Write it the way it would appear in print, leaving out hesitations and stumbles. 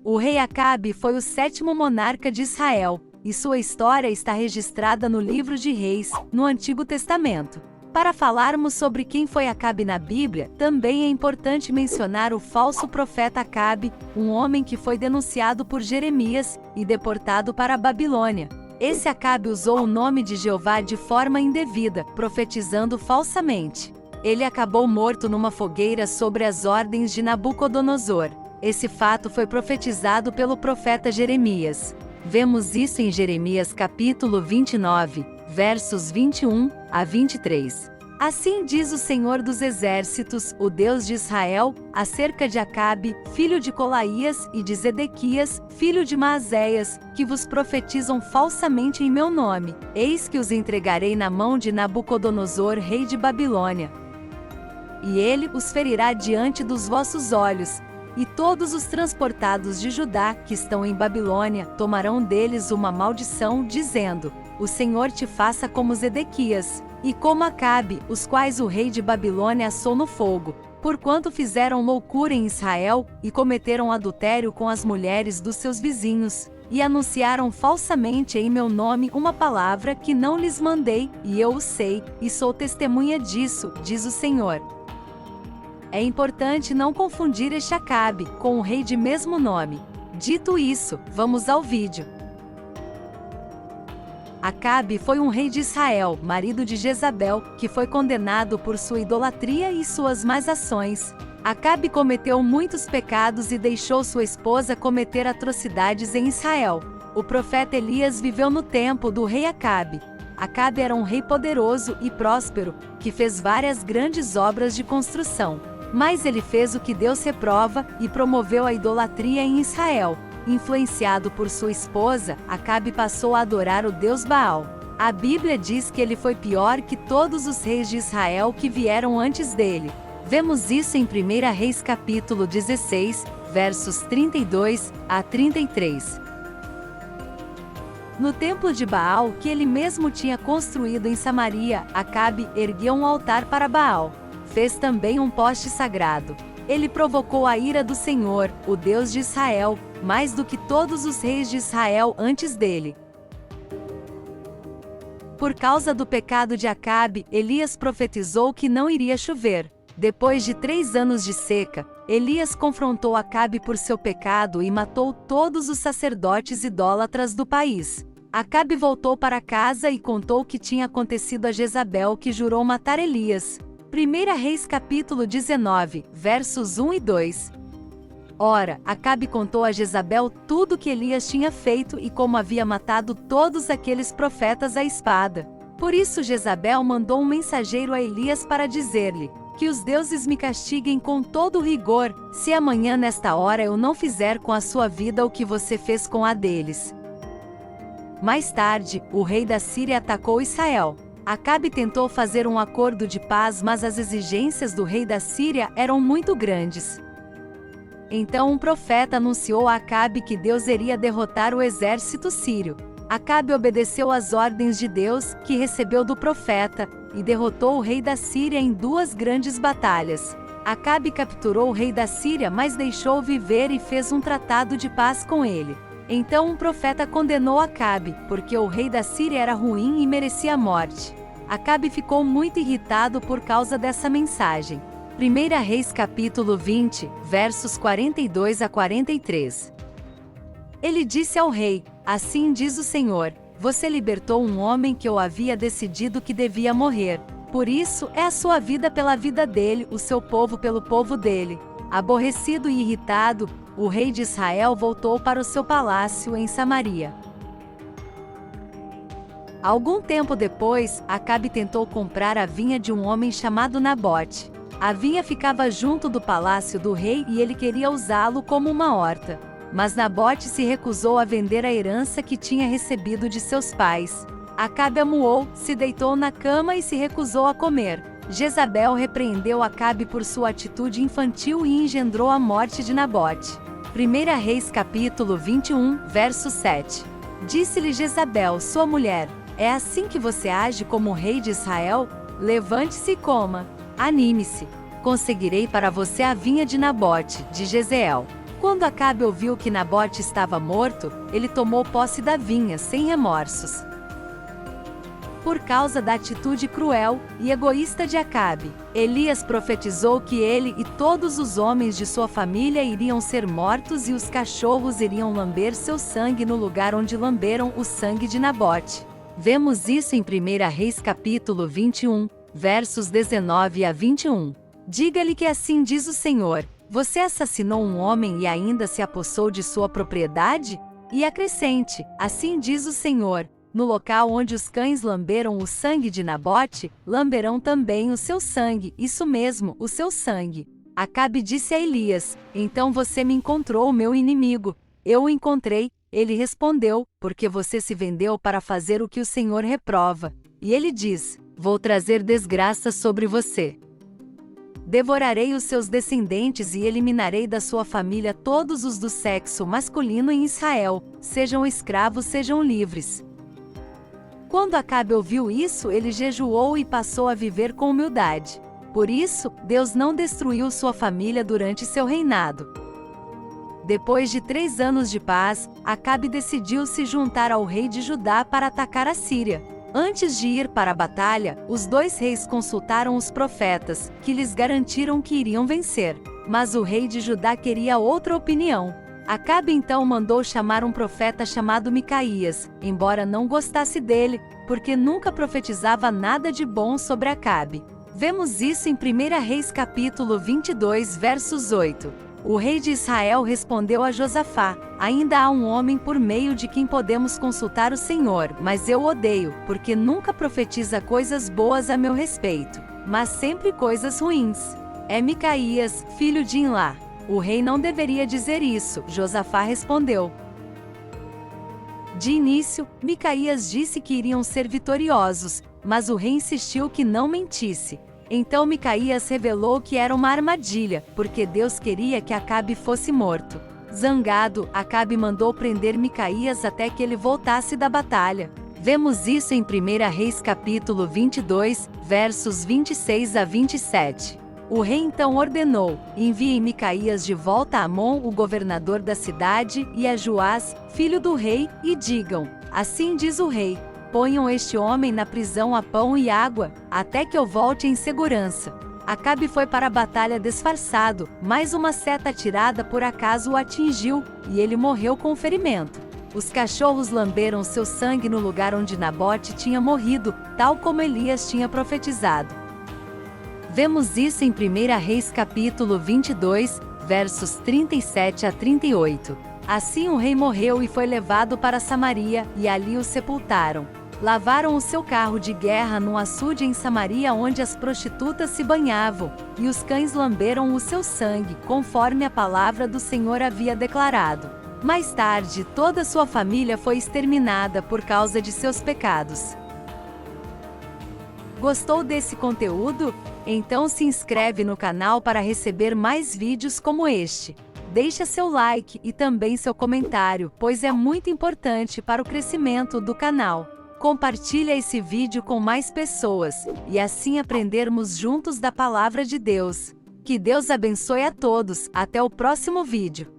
O rei Acabe foi o 7º monarca de Israel, e sua história está registrada no livro de Reis, no Antigo Testamento. Para falarmos sobre quem foi Acabe na Bíblia, também é importante mencionar o falso profeta Acabe, um homem que foi denunciado por Jeremias e deportado para a Babilônia. Esse Acabe usou o nome de Jeová de forma indevida, profetizando falsamente. Ele acabou morto numa fogueira sobre as ordens de Nabucodonosor. Esse fato foi profetizado pelo profeta Jeremias. Vemos isso em Jeremias capítulo 29, versos 21 a 23. Assim diz o Senhor dos Exércitos, o Deus de Israel, acerca de Acabe, filho de Colaías, e de Zedequias, filho de Maazéias, que vos profetizam falsamente em meu nome. Eis que os entregarei na mão de Nabucodonosor, rei de Babilônia. E ele os ferirá diante dos vossos olhos. E todos os transportados de Judá, que estão em Babilônia, tomarão deles uma maldição, dizendo: o Senhor te faça como Zedequias, e como Acabe, os quais o rei de Babilônia assou no fogo, porquanto fizeram loucura em Israel, e cometeram adultério com as mulheres dos seus vizinhos, e anunciaram falsamente em meu nome uma palavra que não lhes mandei, e eu o sei, e sou testemunha disso, diz o Senhor. É importante não confundir este Acabe com o rei de mesmo nome. Dito isso, vamos ao vídeo. Acabe foi um rei de Israel, marido de Jezabel, que foi condenado por sua idolatria e suas más ações. Acabe cometeu muitos pecados e deixou sua esposa cometer atrocidades em Israel. O profeta Elias viveu no tempo do rei Acabe. Acabe era um rei poderoso e próspero, que fez várias grandes obras de construção. Mas ele fez o que Deus reprova, e promoveu a idolatria em Israel. Influenciado por sua esposa, Acabe passou a adorar o deus Baal. A Bíblia diz que ele foi pior que todos os reis de Israel que vieram antes dele. Vemos isso em 1 Reis capítulo 16, versos 32 a 33. No templo de Baal, que ele mesmo tinha construído em Samaria, Acabe ergueu um altar para Baal. Fez também um poste sagrado. Ele provocou a ira do Senhor, o Deus de Israel, mais do que todos os reis de Israel antes dele. Por causa do pecado de Acabe, Elias profetizou que não iria chover. Depois de 3 anos de seca, Elias confrontou Acabe por seu pecado e matou todos os sacerdotes idólatras do país. Acabe voltou para casa e contou o que tinha acontecido a Jezabel, que jurou matar Elias. 1 Reis capítulo 19, versos 1 e 2. Ora, Acabe contou a Jezabel tudo o que Elias tinha feito e como havia matado todos aqueles profetas à espada. Por isso Jezabel mandou um mensageiro a Elias para dizer-lhe: que os deuses me castiguem com todo rigor, se amanhã nesta hora eu não fizer com a sua vida o que você fez com a deles. Mais tarde, o rei da Síria atacou Israel. Acabe tentou fazer um acordo de paz, mas as exigências do rei da Síria eram muito grandes. Então um profeta anunciou a Acabe que Deus iria derrotar o exército sírio. Acabe obedeceu às ordens de Deus, que recebeu do profeta, e derrotou o rei da Síria em 2 grandes batalhas. Acabe capturou o rei da Síria, mas deixou viver e fez um tratado de paz com ele. Então um profeta condenou Acabe, porque o rei da Síria era ruim e merecia a morte. Acabe ficou muito irritado por causa dessa mensagem. 1 Reis capítulo 20, versos 42 a 43. Ele disse ao rei: assim diz o Senhor, você libertou um homem que eu havia decidido que devia morrer. Por isso, é a sua vida pela vida dele, o seu povo pelo povo dele. Aborrecido e irritado, o rei de Israel voltou para o seu palácio em Samaria. Algum tempo depois, Acabe tentou comprar a vinha de um homem chamado Nabote. A vinha ficava junto do palácio do rei e ele queria usá-lo como uma horta. Mas Nabote se recusou a vender a herança que tinha recebido de seus pais. Acabe amuou, se deitou na cama e se recusou a comer. Jezabel repreendeu Acabe por sua atitude infantil e engendrou a morte de Nabote. 1 Reis capítulo 21, verso 7. Disse-lhe Jezabel, sua mulher: é assim que você age como rei de Israel? Levante-se e coma. Anime-se. Conseguirei para você a vinha de Nabote, de Jezreel. Quando Acabe ouviu que Nabote estava morto, ele tomou posse da vinha sem remorsos. Por causa da atitude cruel e egoísta de Acabe, Elias profetizou que ele e todos os homens de sua família iriam ser mortos e os cachorros iriam lamber seu sangue no lugar onde lamberam o sangue de Nabote. Vemos isso em 1 Reis capítulo 21, versos 19 a 21. Diga-lhe que assim diz o Senhor: você assassinou um homem e ainda se apossou de sua propriedade? E acrescente: assim diz o Senhor: no local onde os cães lamberam o sangue de Nabote, lamberão também o seu sangue, isso mesmo, o seu sangue. Acabe disse a Elias: então você me encontrou, meu inimigo. Eu o encontrei. Ele respondeu: porque você se vendeu para fazer o que o Senhor reprova. E ele diz: vou trazer desgraça sobre você. Devorarei os seus descendentes e eliminarei da sua família todos os do sexo masculino em Israel, sejam escravos, sejam livres. Quando Acabe ouviu isso, ele jejuou e passou a viver com humildade. Por isso, Deus não destruiu sua família durante seu reinado. Depois de 3 anos de paz, Acabe decidiu se juntar ao rei de Judá para atacar a Síria. Antes de ir para a batalha, os 2 reis consultaram os profetas, que lhes garantiram que iriam vencer. Mas o rei de Judá queria outra opinião. Acabe então mandou chamar um profeta chamado Micaías, embora não gostasse dele, porque nunca profetizava nada de bom sobre Acabe. Vemos isso em 1 Reis capítulo 22, versos 8. O rei de Israel respondeu a Josafá: ainda há um homem por meio de quem podemos consultar o Senhor, mas eu o odeio, porque nunca profetiza coisas boas a meu respeito, mas sempre coisas ruins. É Micaías, filho de Imlá. O rei não deveria dizer isso, Josafá respondeu. De início, Micaías disse que iriam ser vitoriosos, mas o rei insistiu que não mentisse. Então Micaías revelou que era uma armadilha, porque Deus queria que Acabe fosse morto. Zangado, Acabe mandou prender Micaías até que ele voltasse da batalha. Vemos isso em 1 Reis capítulo 22, versos 26 a 27. O rei então ordenou: enviem Micaías de volta a Amon, o governador da cidade, e a Joás, filho do rei, e digam: assim diz o rei, ponham este homem na prisão a pão e água, até que eu volte em segurança. Acabe foi para a batalha disfarçado, mas uma seta atirada por acaso o atingiu, e ele morreu com o ferimento. Os cachorros lamberam seu sangue no lugar onde Nabote tinha morrido, tal como Elias tinha profetizado. Vemos isso em 1 Reis capítulo 22, versos 37 a 38. Assim o rei morreu e foi levado para Samaria, e ali o sepultaram. Lavaram o seu carro de guerra num açude em Samaria onde as prostitutas se banhavam, e os cães lamberam o seu sangue, conforme a palavra do Senhor havia declarado. Mais tarde, toda sua família foi exterminada por causa de seus pecados. Gostou desse conteúdo? Então se inscreve no canal para receber mais vídeos como este. Deixa seu like e também seu comentário, pois é muito importante para o crescimento do canal. Compartilha esse vídeo com mais pessoas, e assim aprendermos juntos da palavra de Deus. Que Deus abençoe a todos, até o próximo vídeo.